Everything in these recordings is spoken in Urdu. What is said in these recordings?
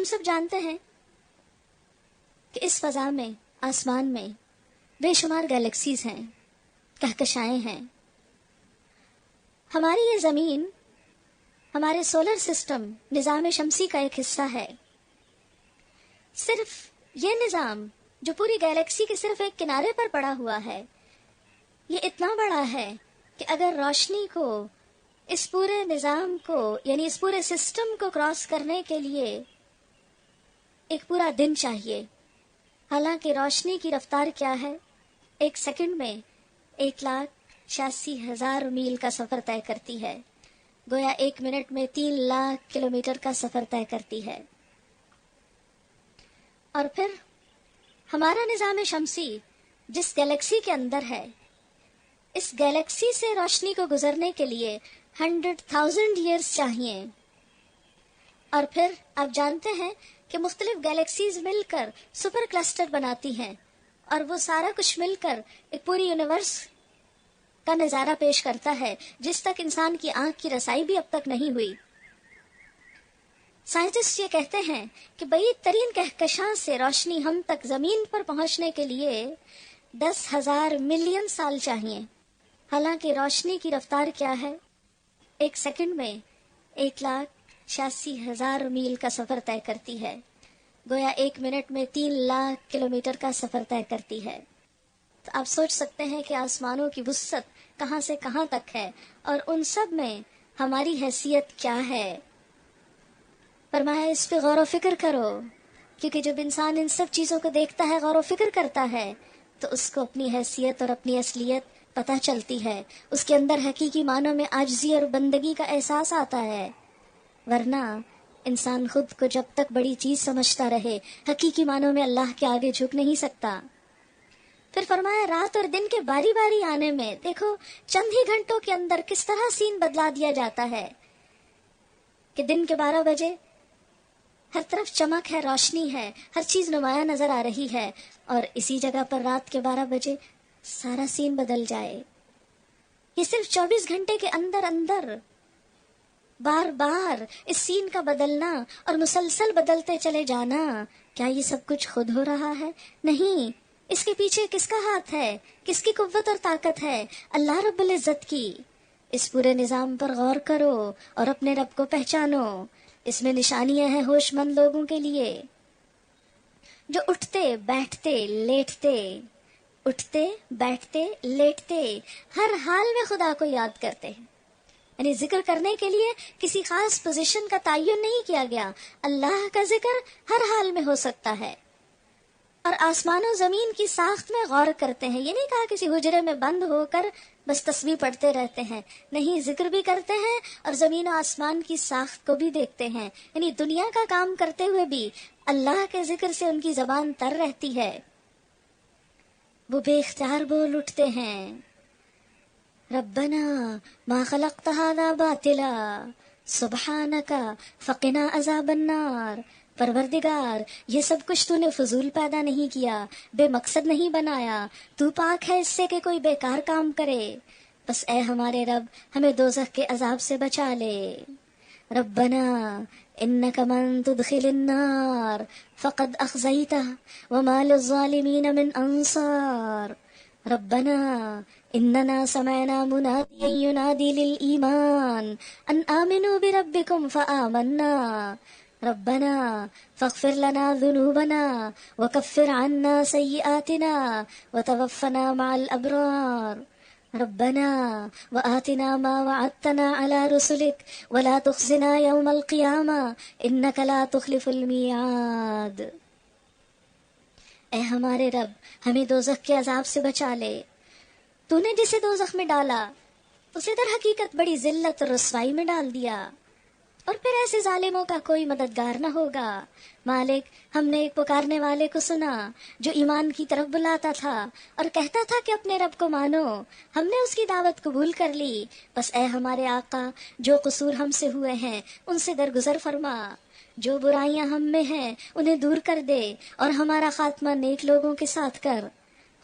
ہم سب جانتے ہیں کہ اس فضا میں، آسمان میں بے شمار گیلیکسیز ہیں، کہکشائیں ہیں. ہماری یہ زمین ہمارے سولر سسٹم نظام شمسی کا ایک حصہ ہے. صرف یہ نظام جو پوری گیلیکسی کے صرف ایک کنارے پر پڑا ہوا ہے، یہ اتنا بڑا ہے کہ اگر روشنی کو اس پورے نظام کو، یعنی اس پورے سسٹم کو کراس کرنے کے لیے ایک پورا دن چاہیے. حالانکہ روشنی کی رفتار کیا ہے؟ 1 سیکنڈ میں 1,86,000 میل کا سفر طے کرتی ہے. گویا 1 منٹ میں 3 لاکھ کلومیٹر کا سفر طے کرتی ہے. اور پھر ہمارا نظام شمسی جس گیلیکسی کے اندر ہے، اس گیلیکسی سے روشنی کو گزرنے کے لیے 100,000 ایئرز چاہیے. اور پھر آپ جانتے ہیں کہ مختلف گیلیکسیز مل کر سپر کلسٹر بناتی ہیں، اور وہ سارا کچھ مل کر ایک پوری یونیورس کا نظارہ پیش کرتا ہے جس تک انسان کی آنکھ کی رسائی بھی اب تک نہیں ہوئی. سائنٹسٹ یہ کہتے ہیں کہ بعید ترین کہکشاں سے روشنی ہم تک زمین پر پہنچنے کے لیے 10,000 ملین سال چاہیے. حالانکہ روشنی کی رفتار کیا ہے؟ 1 سیکنڈ میں 1,86,000 میل کا سفر طے کرتی ہے. گویا 1 منٹ میں 3 لاکھ کلومیٹر کا سفر طے کرتی ہے. تو آپ سوچ سکتے ہیں کہ آسمانوں کی وسعت کہاں سے کہاں تک ہے، اور ان سب میں ہماری حیثیت کیا ہے. فرمایا اس پہ غور و فکر کرو، کیونکہ جب انسان ان سب چیزوں کو دیکھتا ہے، غور و فکر کرتا ہے، تو اس کو اپنی حیثیت اور اپنی اصلیت پتہ چلتی ہے. اس کے اندر حقیقی معنوں میں عاجزی اور بندگی کا احساس آتا ہے. ورنہ انسان خود کو جب تک بڑی چیز سمجھتا رہے، حقیقی معنوں میں اللہ کے آگے جھک نہیں سکتا. پھر فرمایا رات اور دن کے باری باری آنے میں دیکھو چند ہی گھنٹوں کے اندر کس طرح سین بدلا دیا جاتا ہے کہ دن کے 12 بجے ہر طرف چمک ہے، روشنی ہے، ہر چیز نمایاں نظر آ رہی ہے، اور اسی جگہ پر رات کے 12 بجے سارا سین بدل جائے. یہ صرف 24 گھنٹے کے اندر اندر بار بار اس سین کا بدلنا اور مسلسل بدلتے چلے جانا. کیا یہ سب کچھ خود ہو رہا ہے؟ نہیں. اس کے پیچھے کس کا ہاتھ ہے؟ کس کی قوت اور طاقت ہے؟ اللہ رب العزت کی. اس پورے نظام پر غور کرو اور اپنے رب کو پہچانو. اس میں نشانیاں ہیں ہوش مند لوگوں کے لیے جو اٹھتے بیٹھتے لیٹتے ہر حال میں خدا کو یاد کرتے ہیں. یعنی ذکر کرنے کے لیے کسی خاص پوزیشن کا تعین نہیں کیا گیا. اللہ کا ذکر ہر حال میں ہو سکتا ہے. اور آسمان و زمین کی ساخت میں غور کرتے ہیں. یہ نہیں کہا کسی حجرے میں بند ہو کر بس تسبیح پڑھتے رہتے ہیں. نہیں، ذکر بھی کرتے ہیں اور زمین و آسمان کی ساخت کو بھی دیکھتے ہیں. یعنی دنیا کا کام کرتے ہوئے بھی اللہ کے ذکر سے ان کی زبان تر رہتی ہے. وہ بے اختیار بول اٹھتے ہیں ربنا ما خلقت هذا باطلا سبحانک فقنا عذاب النار. پروردگار یہ سب کچھ تو نے فضول پیدا نہیں کیا، بے مقصد نہیں بنایا. تو پاک ہے اس سے کہ کوئی بیکار کام کرے. بس اے ہمارے رب ہمیں دوزخ کے عذاب سے بچا لے. ربنا انک من تدخل النار فقد اخزیتہ وما للظالمین من انصار. ربنا اننا سمعنا منادیا ینادی للایمان ان آمنوا بربکم فآمنا. ربنا فاغفر لنا ذنوبنا وكفر عنا سيئاتنا وتوفنا مع الأبرار. ربنا وآتنا ما وعدتنا على رسلك ولا تخزنا يوم القيامة إنك لا تخلف الميعاد. اے ہمارے رب ہمیں دوزخ کے عذاب سے بچا لے. تو نے جسے دوزخ میں ڈالا اسے در حقیقت بڑی ذلت اور رسوائی میں ڈال دیا، اور پھر ایسے ظالموں کا کوئی مددگار نہ ہوگا. مالک ہم نے ایک پکارنے والے کو سنا جو ایمان کی طرف بلاتا تھا اور کہتا تھا کہ اپنے رب کو مانو. ہم نے اس کی دعوت قبول کر لی. بس اے ہمارے آقا جو قصور ہم سے ہوئے ہیں ان سے درگزر فرما، جو برائیاں ہم میں ہیں انہیں دور کر دے، اور ہمارا خاتمہ نیک لوگوں کے ساتھ کر.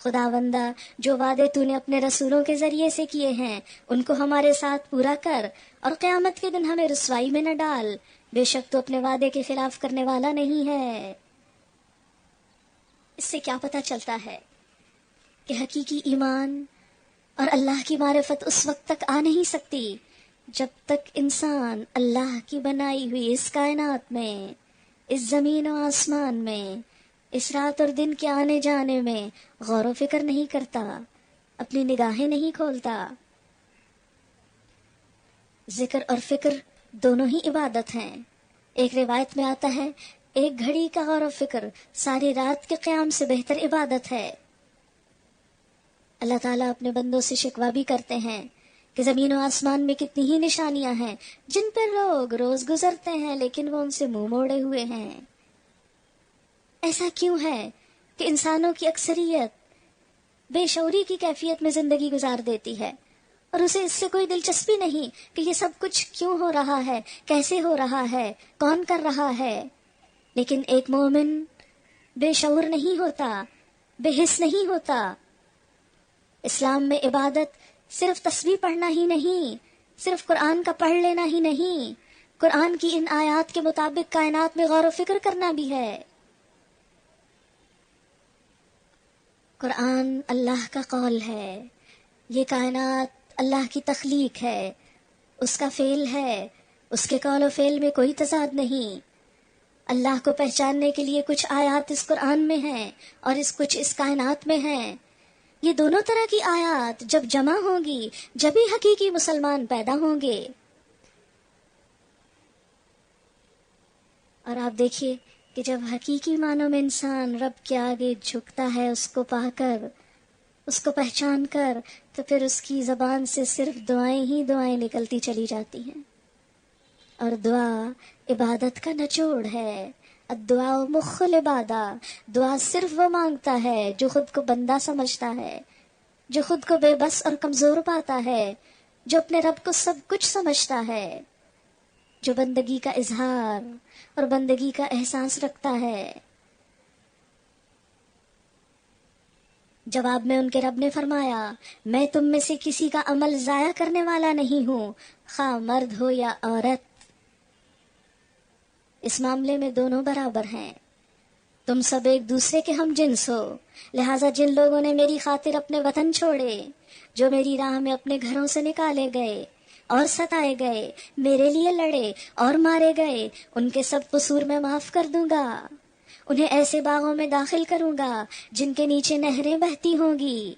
خداوندہ جو وعدے تو نے اپنے رسولوں کے ذریعے سے کیے ہیں ان کو ہمارے ساتھ پورا کر، اور قیامت کے دن ہمیں رسوائی میں نہ ڈال. بے شک تو اپنے وعدے کے خلاف کرنے والا نہیں ہے۔ اس سے کیا پتہ چلتا ہے کہ حقیقی ایمان اور اللہ کی معرفت اس وقت تک آ نہیں سکتی جب تک انسان اللہ کی بنائی ہوئی اس کائنات میں، اس زمین و آسمان میں، اس رات اور دن کے آنے جانے میں غور و فکر نہیں کرتا، اپنی نگاہیں نہیں کھولتا۔ ذکر اور فکر دونوں ہی عبادت ہیں۔ ایک روایت میں آتا ہے، ایک گھڑی کا غور و فکر ساری رات کے قیام سے بہتر عبادت ہے۔ اللہ تعالیٰ اپنے بندوں سے شکوہ بھی کرتے ہیں کہ زمین و آسمان میں کتنی ہی نشانیاں ہیں جن پر لوگ روز گزرتے ہیں لیکن وہ ان سے منہ موڑے ہوئے ہیں۔ ایسا کیوں ہے کہ انسانوں کی اکثریت بے شعوری کی کیفیت میں زندگی گزار دیتی ہے اور اسے اس سے کوئی دلچسپی نہیں کہ یہ سب کچھ کیوں ہو رہا ہے، کیسے ہو رہا ہے، کون کر رہا ہے؟ لیکن ایک مومن بے شعور نہیں ہوتا، بے حس نہیں ہوتا۔ اسلام میں عبادت صرف تسبیح پڑھنا ہی نہیں، صرف قرآن کا پڑھ لینا ہی نہیں، قرآن کی ان آیات کے مطابق کائنات میں غور و فکر کرنا بھی ہے۔ قرآن اللہ کا قول ہے، یہ کائنات اللہ کی تخلیق ہے، اس کا فعل ہے، اس کے قول و فعل میں کوئی تضاد نہیں۔ اللہ کو پہچاننے کے لیے کچھ آیات اس قرآن میں ہیں اور کچھ اس کائنات میں ہیں۔ یہ دونوں طرح کی آیات جب جمع ہوں گی جبھی حقیقی مسلمان پیدا ہوں گے۔ اور آپ دیکھیے کہ جب حقیقی معنوں میں انسان رب کے آگے جھکتا ہے، اس کو پا کر، اس کو پہچان کر، تو پھر اس کی زبان سے صرف دعائیں ہی دعائیں نکلتی چلی جاتی ہیں۔ اور دعا عبادت کا نچوڑ ہے۔ الدعاء مخ العبادہ، دعا صرف وہ مانگتا ہے جو خود کو بندہ سمجھتا ہے، جو خود کو بے بس اور کمزور پاتا ہے، جو اپنے رب کو سب کچھ سمجھتا ہے، جو بندگی کا اظہار اور بندگی کا احساس رکھتا ہے۔ جواب میں ان کے رب نے فرمایا، میں تم میں سے کسی کا عمل ضائع کرنے والا نہیں ہوں، خواہ مرد ہو یا عورت۔ اس معاملے میں دونوں برابر ہیں۔ تم سب ایک دوسرے کے ہم جنس ہو، لہٰذا جن لوگوں نے میری خاطر اپنے وطن چھوڑے، جو میری راہ میں اپنے گھروں سے نکالے گئے اور ستائے گئے، میرے لیے لڑے اور مارے گئے، ان کے سب قصور میں معاف کر دوں گا۔ انہیں ایسے باغوں میں داخل کروں گا جن کے نیچے نہریں بہتی ہوں گی۔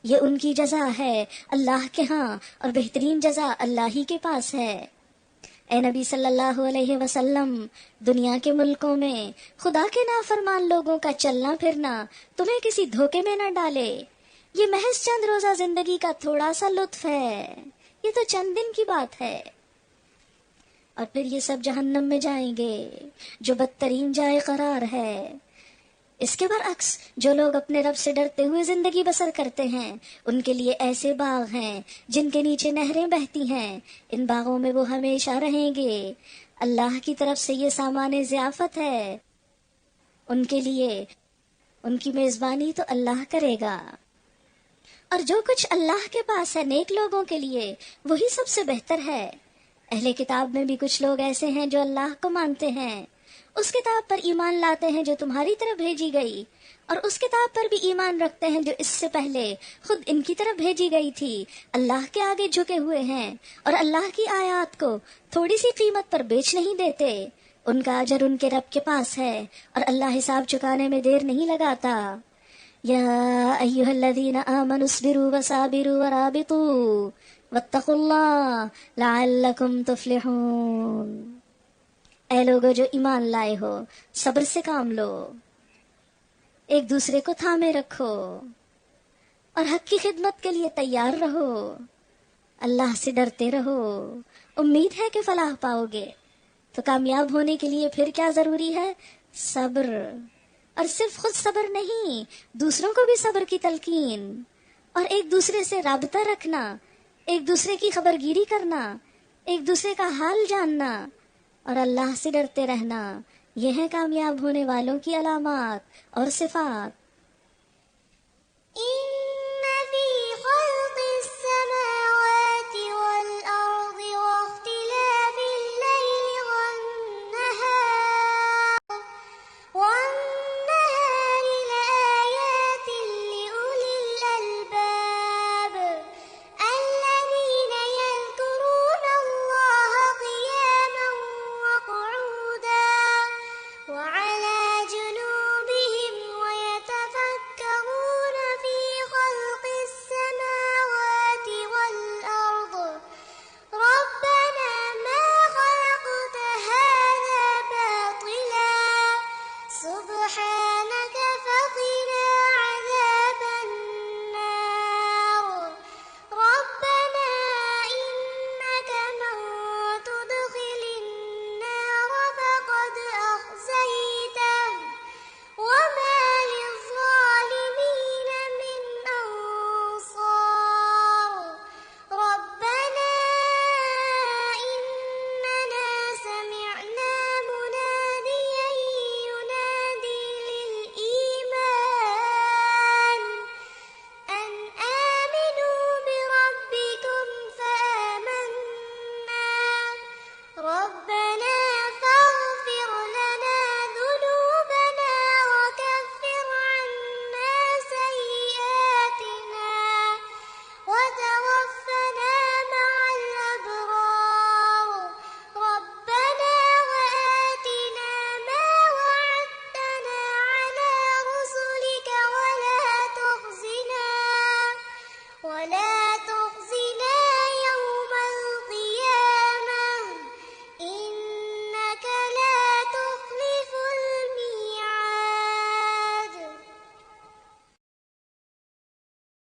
یہ ان کی جزا ہے اللہ کے ہاں، اور بہترین جزا اللہ ہی کے پاس ہے۔ اے نبی صلی اللہ علیہ وسلم، دنیا کے ملکوں میں خدا کے نافرمان لوگوں کا چلنا پھرنا تمہیں کسی دھوکے میں نہ ڈالے۔ یہ محض چند روزہ زندگی کا تھوڑا سا لطف ہے، یہ تو چند دن کی بات ہے، اور پھر یہ سب جہنم میں جائیں گے جو بدترین جائے قرار ہے۔ اس کے برعکس جو لوگ اپنے رب سے ڈرتے ہوئے زندگی بسر کرتے ہیں، ان کے لیے ایسے باغ ہیں جن کے نیچے نہریں بہتی ہیں، ان باغوں میں وہ ہمیشہ رہیں گے۔ اللہ کی طرف سے یہ سامان ضیافت ہے ان کے لیے، ان کی میزبانی تو اللہ کرے گا۔ اور جو کچھ اللہ کے پاس ہے نیک لوگوں کے لیے، وہی سب سے بہتر ہے۔ اہل کتاب میں بھی کچھ لوگ ایسے ہیں جو اللہ کو مانتے ہیں، اس کتاب پر ایمان لاتے ہیں جو تمہاری طرف بھیجی گئی، اور اس کتاب پر بھی ایمان رکھتے ہیں جو اس سے پہلے خود ان کی طرف بھیجی گئی تھی، اللہ کے آگے جھکے ہوئے ہیں اور اللہ کی آیات کو تھوڑی سی قیمت پر بیچ نہیں دیتے۔ ان کا اجر ان کے رب کے پاس ہے، اور اللہ حساب چکانے میں دیر نہیں لگاتا۔ یا ایھا الذین آمنوا اصبروا وصابروا ورابطوا واتقوا اللہ لعلکم تفلحون۔ اے لوگو جو ایمان لائے ہو، صبر سے کام لو، ایک دوسرے کو تھامے رکھو، اور حق کی خدمت کے لیے تیار رہو، اللہ سے ڈرتے رہو، امید ہے کہ فلاح پاؤ گے۔ تو کامیاب ہونے کے لیے پھر کیا ضروری ہے؟ صبر، اور صرف خود صبر نہیں، دوسروں کو بھی صبر کی تلقین، اور ایک دوسرے سے رابطہ رکھنا، ایک دوسرے کی خبرگیری کرنا، ایک دوسرے کا حال جاننا، اور اللہ سے ڈرتے رہنا۔ یہ ہیں کامیاب ہونے والوں کی علامات اور صفات۔